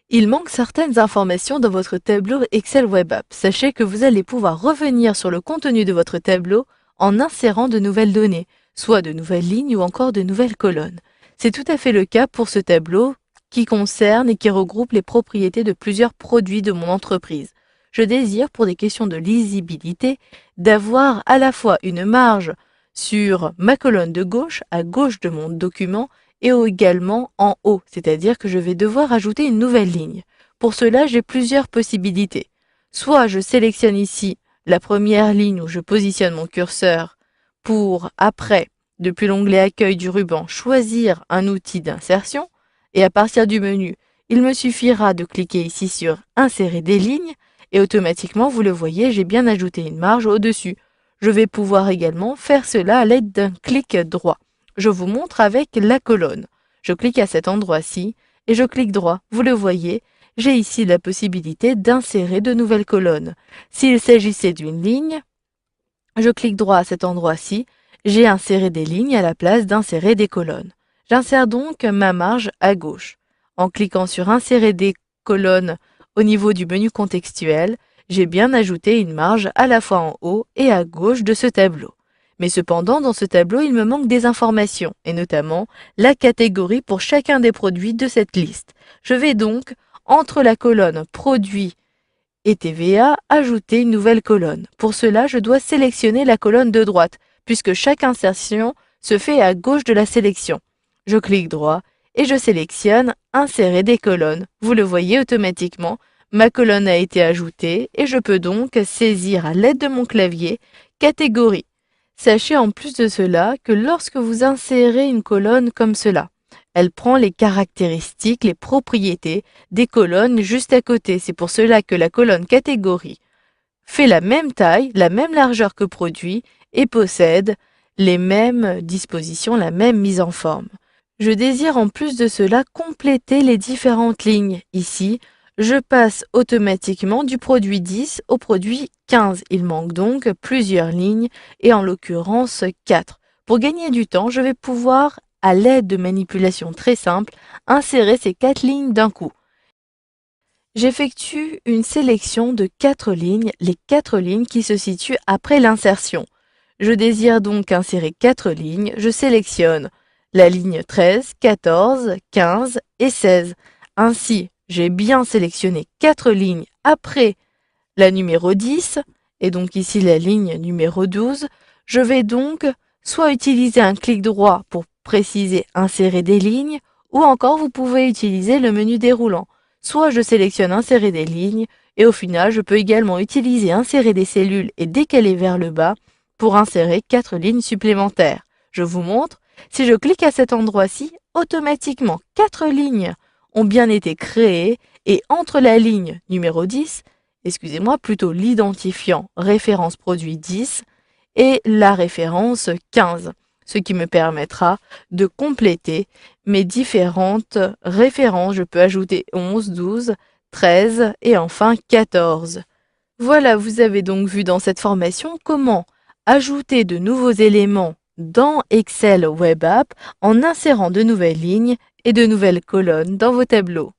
Il manque certaines informations dans votre tableau Excel Web App. Sachez que vous allez pouvoir revenir sur le contenu de votre tableau en insérant de nouvelles données, soit de nouvelles lignes ou encore de nouvelles colonnes. C'est tout à fait le cas pour ce tableau qui concerne et qui regroupe les propriétés de plusieurs produits de mon entreprise. Je désire, pour des questions de lisibilité, d'avoir à la fois une marge sur ma colonne de gauche, à gauche de mon document, et également en haut, c'est-à-dire que je vais devoir ajouter une nouvelle ligne. Pour cela, j'ai plusieurs possibilités. Soit je sélectionne ici la première ligne où je positionne mon curseur pour, après, depuis l'onglet Accueil du ruban, choisir un outil d'insertion, et à partir du menu, il me suffira de cliquer ici sur Insérer des lignes, et automatiquement, vous le voyez, j'ai bien ajouté une marge au-dessus. Je vais pouvoir également faire cela à l'aide d'un clic droit. Je vous montre avec la colonne. Je clique à cet endroit-ci et je clique droit. Vous le voyez, j'ai ici la possibilité d'insérer de nouvelles colonnes. S'il s'agissait d'une ligne, je clique droit à cet endroit-ci, j'ai inséré des lignes à la place d'insérer des colonnes. J'insère donc ma marge à gauche. En cliquant sur Insérer des colonnes au niveau du menu contextuel, j'ai bien ajouté une marge à la fois en haut et à gauche de ce tableau. Mais cependant, dans ce tableau, il me manque des informations, et notamment la catégorie pour chacun des produits de cette liste. Je vais donc, entre la colonne Produits et TVA, ajouter une nouvelle colonne. Pour cela, je dois sélectionner la colonne de droite, puisque chaque insertion se fait à gauche de la sélection. Je clique droit et je sélectionne Insérer des colonnes. Vous le voyez automatiquement, ma colonne a été ajoutée et je peux donc saisir à l'aide de mon clavier Catégorie. Sachez en plus de cela que lorsque vous insérez une colonne comme cela, elle prend les caractéristiques, les propriétés des colonnes juste à côté. C'est pour cela que la colonne catégorie fait la même taille, la même largeur que produit et possède les mêmes dispositions, la même mise en forme. Je désire en plus de cela compléter les différentes lignes. Ici, je passe automatiquement du produit 10 au produit 15. Il manque donc plusieurs lignes et en l'occurrence 4. Pour gagner du temps, je vais pouvoir, à l'aide de manipulations très simples, insérer ces 4 lignes d'un coup. J'effectue une sélection de 4 lignes, les 4 lignes qui se situent après l'insertion. Je désire donc insérer 4 lignes, je sélectionne la ligne 13, 14, 15 et 16. Ainsi, j'ai bien sélectionné 4 lignes après la numéro 10 et donc ici la ligne numéro 12. Je vais donc soit utiliser un clic droit pour préciser insérer des lignes ou encore vous pouvez utiliser le menu déroulant. Soit je sélectionne insérer des lignes et au final je peux également utiliser insérer des cellules et décaler vers le bas pour insérer 4 lignes supplémentaires. Je vous montre, si je clique à cet endroit-ci, automatiquement 4 lignes ont bien été créées et entre la ligne numéro 10, excusez-moi, plutôt l'identifiant référence produit 10 et la référence 15, ce qui me permettra de compléter mes différentes références. Je peux ajouter 11, 12, 13 et enfin 14. Voilà, vous avez donc vu dans cette formation comment ajouter de nouveaux éléments dans Excel Web App en insérant de nouvelles lignes et de nouvelles colonnes dans vos tableaux.